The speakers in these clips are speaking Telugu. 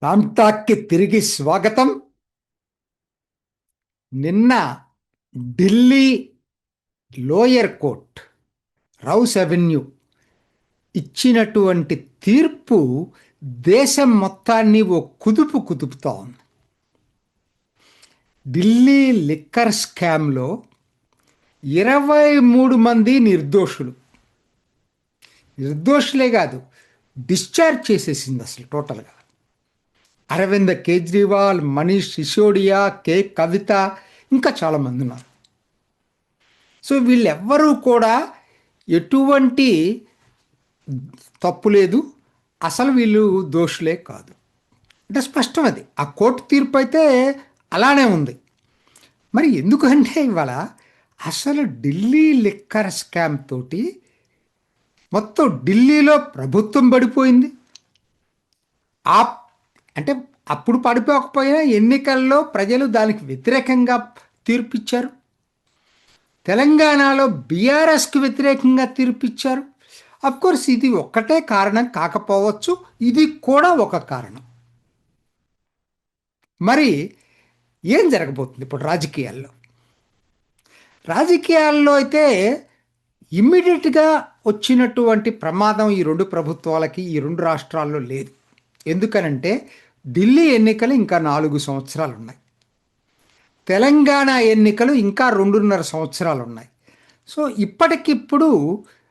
రామ్టాక్కి తిరిగి స్వాగతం. నిన్న Delhi lower court rows avenue ఇచ్చినటువంటి తీర్పు దేశం మొత్తాన్ని ఓ కుదుపు కుదుపుతా ఉంది. ఢిల్లీ లిక్కర్ స్కామ్లో 23 మంది నిర్దోషులే కాదు, డిశ్చార్జ్ చేసేసింది అసలు టోటల్గా. అరవింద్ కేజ్రీవాల్, మనీష్ సిసోడియా, కే కవిత, ఇంకా చాలామంది ఉన్నారు. సో వీళ్ళెవ్వరూ కూడా ఎటువంటి తప్పు లేదు, అసలు వీళ్ళు దోషులే కాదు అంటే స్పష్టం. అది ఆ కోర్టు తీర్పు అయితే అలానే ఉంది. మరి ఎందుకంటే ఇవాళ అసలు ఢిల్లీ లిక్కర్ స్కామ్ తోటి మొత్తం ఢిల్లీలో ప్రభుత్వం పడిపోయింది. ఆ అంటే అప్పుడు పడిపోకపోయినా ఎన్నికల్లో ప్రజలు దానికి వ్యతిరేకంగా తీర్పిచ్చారు. తెలంగాణలో బీఆర్ఎస్కి వ్యతిరేకంగా తీర్పిచ్చారు. అఫ్కోర్స్ ఇది ఒక్కటే కారణం కాకపోవచ్చు, ఇది కూడా ఒక కారణం. మరి ఏం జరగబోతుంది ఇప్పుడు రాజకీయాల్లో అయితే ఇమ్మీడియట్గా వచ్చినటువంటి ప్రమాదం ఈ రెండు ప్రభుత్వాలకి, ఈ రెండు రాష్ట్రాల్లో లేదు. ఎందుకనంటే ఢిల్లీ ఎన్నికలు ఇంకా 4 సంవత్సరాలు ఉన్నాయి, తెలంగాణ ఎన్నికలు ఇంకా 2.5 సంవత్సరాలు ఉన్నాయి. సో ఇప్పటికిప్పుడు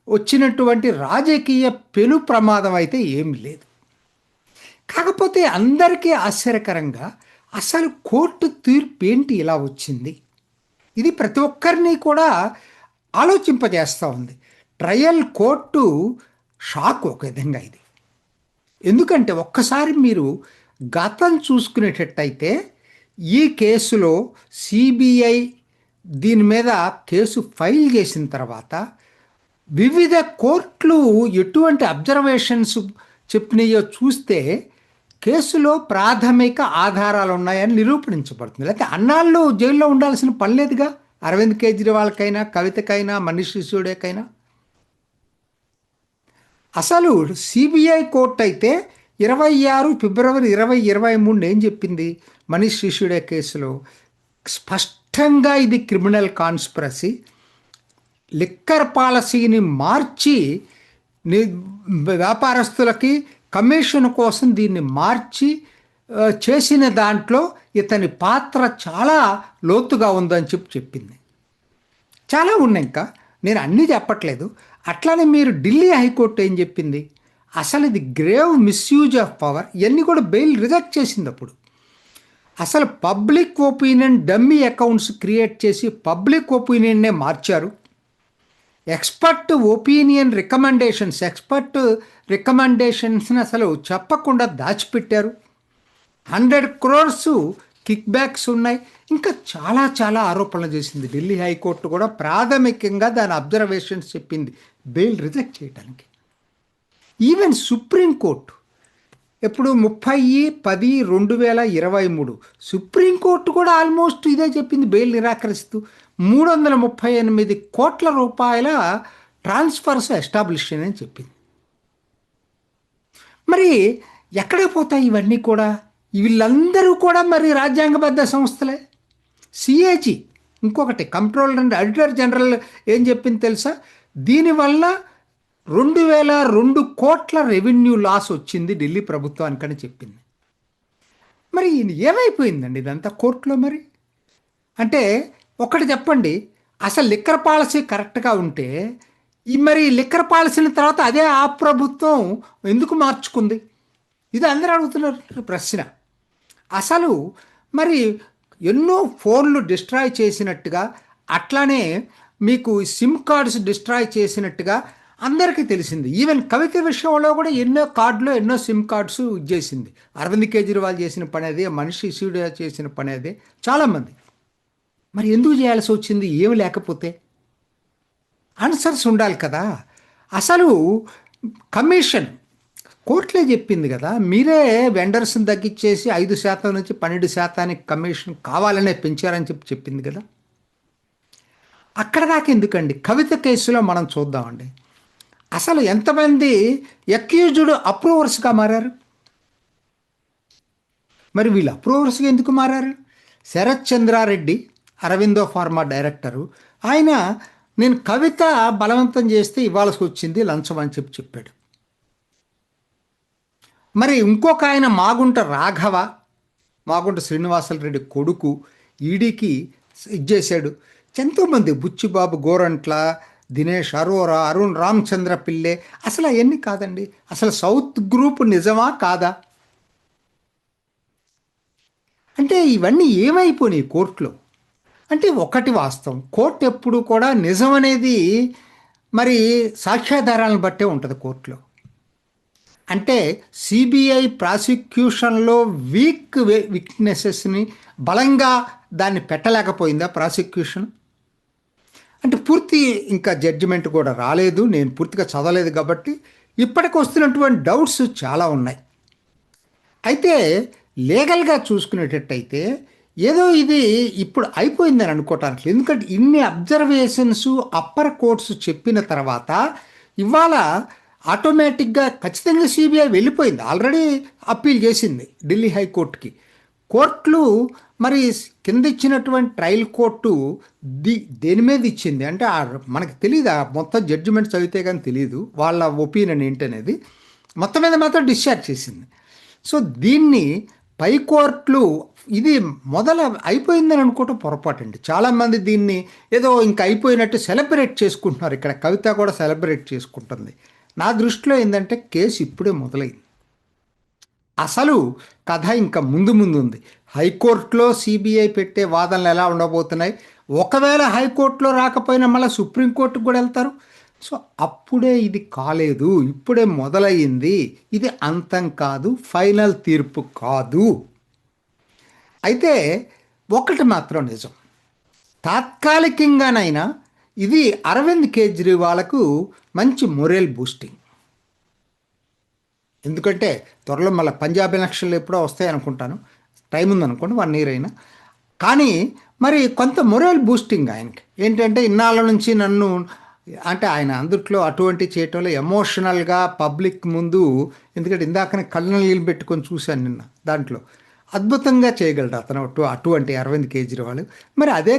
వచ్చినటువంటి రాజకీయ పెను ప్రమాదం అయితే ఏమి లేదు. కాకపోతే అందరికీ ఆశ్చర్యకరంగా అసలు కోర్టు తీర్పు ఏంటి ఇలా వచ్చింది, ఇది ప్రతి ఒక్కరిని కూడా ఆలోచింపజేస్తూ ఉంది. ట్రయల్ కోర్టు షాక్ ఒక విధంగా ఇది. ఎందుకంటే ఒక్కసారి మీరు గతం చూసుకునేటట్టయితే ఈ కేసులో సిబిఐ దీని మీద కేసు ఫైల్ చేసిన తర్వాత వివిధ కోర్టులు ఎటువంటి అబ్జర్వేషన్స్ చెప్పినాయో చూస్తే కేసులో ప్రాథమిక ఆధారాలు ఉన్నాయని నిరూపణించబడుతుంది. లేకపోతే అన్నాళ్ళు జైల్లో ఉండాల్సిన పని లేదుగా, అరవింద్ కేజ్రీవాల్కైనా, కవితకైనా, మనీష్ సిసోడియాకైనా. అసలు సిబిఐ కోర్టు అయితే 26 ఫిబ్రవరి 2023 ఏం చెప్పింది, మనీష్ సిసోడియా కేసులో స్పష్టంగా ఇది క్రిమినల్ కాన్స్పిరసీ, లిక్కర్ పాలసీని మార్చి వ్యాపారస్తులకి కమిషన్ కోసం దీన్ని మార్చి చేసిన దాంట్లో ఇతని పాత్ర చాలా లోతుగా ఉందని చెప్పింది. చాలా ఉన్నాయి, ఇంకా నేను అన్నీ చెప్పట్లేదు. అట్లానే మీరు ఢిల్లీ హైకోర్టు ఏం చెప్పింది, అసలు ఇది గ్రేవ్ మిస్యూజ్ ఆఫ్ పవర్, ఇవన్నీ కూడా బెయిల్ రిజెక్ట్ చేసింది. అప్పుడు అసలు public opinion dummy accounts create చేసి పబ్లిక్ ఒపీనియన్నే మార్చారు. ఎక్స్పర్ట్ రికమెండేషన్స్ని అసలు చెప్పకుండా దాచిపెట్టారు. 100 crores కిక్ బ్యాక్స్ ఉన్నాయి. ఇంకా చాలా చాలా ఆరోపణలు చేసింది ఢిల్లీ హైకోర్టు కూడా. ప్రాథమికంగా దాని అబ్జర్వేషన్స్ చెప్పింది బెయిల్ రిజెక్ట్ చేయడానికి. ఈవెన్ సుప్రీంకోర్టు ఎప్పుడు 30/10/2023 సుప్రీంకోర్టు కూడా ఆల్మోస్ట్ ఇదే చెప్పింది, బెయిల్ నిరాకరిస్తూ 338 కోట్ల రూపాయల ట్రాన్స్ఫర్స్ ఎస్టాబ్లిష్ అని చెప్పింది. మరి ఎక్కడ పోతాయి ఇవన్నీ కూడా? వీళ్ళందరూ కూడా మరి రాజ్యాంగబద్ధ సంస్థలే. సిఏజీ ఇంకొకటి, కంట్రోలర్ అండ్ ఆడిటర్ జనరల్ ఏం చెప్పింది తెలుసా, దీనివల్ల 2002 కోట్ల రెవెన్యూ లాస్ వచ్చింది ఢిల్లీ ప్రభుత్వానికని చెప్పింది. మరి ఏమైపోయిందండి ఇదంతా కోర్టులో? మరి అంటే ఒకటి చెప్పండి, అసలు లిక్కర్ పాలసీ కరెక్ట్గా ఉంటే మరి లిక్కర్ పాలసీల తర్వాత అదే ఆ ప్రభుత్వం ఎందుకు మార్చుకుంది? ఇది అందరూ అడుగుతున్నారు ప్రశ్న. అసలు మరి ఎన్నో ఫోన్లు డిస్ట్రాయ్ చేసినట్టుగా, అట్లానే మీకు సిమ్ కార్డ్స్ డిస్ట్రాయ్ చేసినట్టుగా అందరికీ తెలిసింది. ఈవెన్ కవిత విషయంలో కూడా ఎన్నో సిమ్ కార్డ్స్ చేసింది. అరవింద్ కేజ్రీవాల్ చేసిన పని అదే, మనీష్ సిసోడియా చేసిన పని అదే, చాలామంది. మరి ఎందుకు చేయాల్సి వచ్చింది? ఏమి లేకపోతే ఆన్సర్స్ ఉండాలి కదా. అసలు కమిషన్ కోర్టులే చెప్పింది కదా, మీరే వెండర్స్ని తగ్గించేసి 5% నుంచి 12% కమిషన్ కావాలనే పెంచారని చెప్పింది కదా. అక్కడ దాకా ఎందుకండి, కవిత కేసులో మనం చూద్దామండి. అసలు ఎంతమంది అక్యూజ్డ్ అప్రూవర్స్గా మారారు? మరి వీళ్ళు అప్రూవర్స్గా ఎందుకు మారారు? శరత్ చంద్రారెడ్డి అరవిందో ఫార్మా డైరెక్టరు, ఆయన నేను కవిత బలవంతం చేస్తే ఇవ్వాల్సి వచ్చింది లంచం అని చెప్పాడు. మరి ఇంకొక ఆయన మాగుంట రాఘవ, మాగుంట శ్రీనివాసరెడ్డి కొడుకు ఈడీకి ఇచ్చేశాడు. ఎంతోమంది బుచ్చిబాబు గోరంట్ల, దినేష్ అరోరా, అరుణ్ రామచంద్ర పిల్లే. అసలు అవన్నీ కాదండి. అసలు సౌత్ గ్రూప్ నిజమా కాదా అంటే ఇవన్నీ ఏమైపోయినాయి కోర్టులో? అంటే ఒకటి వాస్తవం, కోర్టు ఎప్పుడు కూడా నిజం అనేది మరి సాక్ష్యాధారాలను బట్టే ఉంటుంది కోర్టులో. అంటే సిబిఐ ప్రాసిక్యూషన్లో వీక్నెసెస్ని బలంగా దాన్ని పెట్టలేకపోయిందా ప్రాసిక్యూషన్? అంటే పూర్తి ఇంకా జడ్జిమెంట్ కూడా రాలేదు, నేను పూర్తిగా చదవలేదు కాబట్టి ఇప్పటికి వస్తున్నటువంటి డౌట్స్ చాలా ఉన్నాయి. అయితే లీగల్గా చూసుకునేటట్టయితే ఏదో ఇది ఇప్పుడు అయిపోయిందని అనుకోవటానికి, ఎందుకంటే ఇన్ని అబ్జర్వేషన్స్ అప్పర్ కోర్ట్స్ చెప్పిన తర్వాత ఇవాళ ఆటోమేటిక్గా ఖచ్చితంగా సిబిఐ వెళ్ళిపోయింది, ఆల్రెడీ అప్పీల్ చేసింది ఢిల్లీ హైకోర్టుకి. కోర్టులు మరి కింద ఇచ్చినటువంటి ట్రయల్ కోర్టు దేని మీద ఇచ్చింది అంటే మనకు తెలియదు, మొత్తం జడ్జిమెంట్ చదివితే కానీ తెలియదు వాళ్ళ ఒపీనియన్ ఏంటనేది. మొత్తం మీద మాత్రం డిశ్చార్జ్ చేసింది. సో దీన్ని పై కోర్టులు ఇది అయిపోయిందని అనుకోవటం పొరపాటు అండి. చాలామంది దీన్ని ఏదో ఇంకా అయిపోయినట్టు సెలబ్రేట్ చేసుకుంటున్నారు. ఇక్కడ కవిత కూడా సెలబ్రేట్ చేసుకుంటుంది. నా దృష్టిలో ఏంటంటే కేసు ఇప్పుడే మొదలైంది, అసలు కథ ఇంకా ముందు ఉంది. హైకోర్టులో సిబిఐ పెట్టే వాదనలు ఎలా ఉండబోతున్నాయి, ఒకవేళ హైకోర్టులో రాకపోయినా మళ్ళీ సుప్రీంకోర్టుకు కూడా వెళ్తారు. సో అప్పుడే ఇది కాలేదు, ఇప్పుడే మొదలయ్యింది. ఇది అంతం కాదు, ఫైనల్ తీర్పు కాదు. అయితే ఒకటి మాత్రం నిజం, తాత్కాలికంగానైనా ఇది అరవింద్ కేజ్రీవాల్కు మంచి మొరల్ బూస్టింగ్. ఎందుకంటే త్వరలో మళ్ళీ పంజాబ్ ఎలక్షన్లు ఎప్పుడో వస్తాయి అనుకుంటాను, టైం ఉందనుకోండి 1 year అయినా. కానీ మరి కొంత మొరల్ బూస్టింగ్ ఆయనకి ఏంటంటే ఇన్నాళ్ళ నుంచి నన్ను అంటే ఆయన అందుట్లో అటువంటి చేయటంలో ఎమోషనల్గా పబ్లిక్ ముందు, ఎందుకంటే ఇందాకనే కళ్ళ నీళ్ళు పెట్టుకొని చూశాను నిన్న, దాంట్లో అద్భుతంగా చేయగలడు అతను అటువంటి అరవింద్ కేజ్రీవాల్. మరి అదే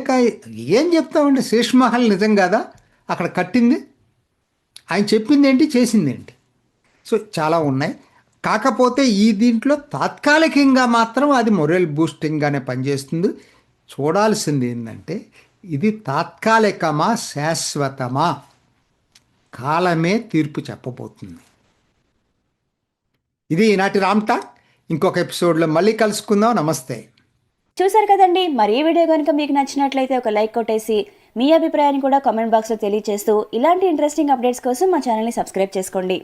ఏం చెప్తామండి, శేష్ మహల్ నిజం కాదా అక్కడ కట్టింది? ఆయన చెప్పింది ఏంటి, చేసింది ఏంటి? సో చాలా ఉన్నాయి. కాకపోతే ఈ దీంట్లో తాత్కాలికంగా మాత్రం అది మొరల్ బూస్టింగ్గానే పనిచేస్తుంది. చూడాల్సింది ఏంటంటే ఇది తాత్కాలికమా శాశ్వతమా, కాలమే తీర్పు చెప్పబోతుంది. ఇది ఈనాటి రామ్ టాక్. ఇంకొక ఎపిసోడ్లో మళ్ళీ కలుసుకుందాం. నమస్తే. చూసారు కదండి, మరి ఈ వీడియో కనుక మీకు నచ్చినట్లయితే ఒక లైక్ కొట్టేసి మీ అభిప్రాయాన్ని కూడా కామెంట్ బాక్స్లో తెలియజేస్తూ ఇలాంటి ఇంట్రెస్టింగ్ అప్డేట్స్ కోసం మా ఛానల్ని సబ్స్క్రైబ్ చేసుకోండి.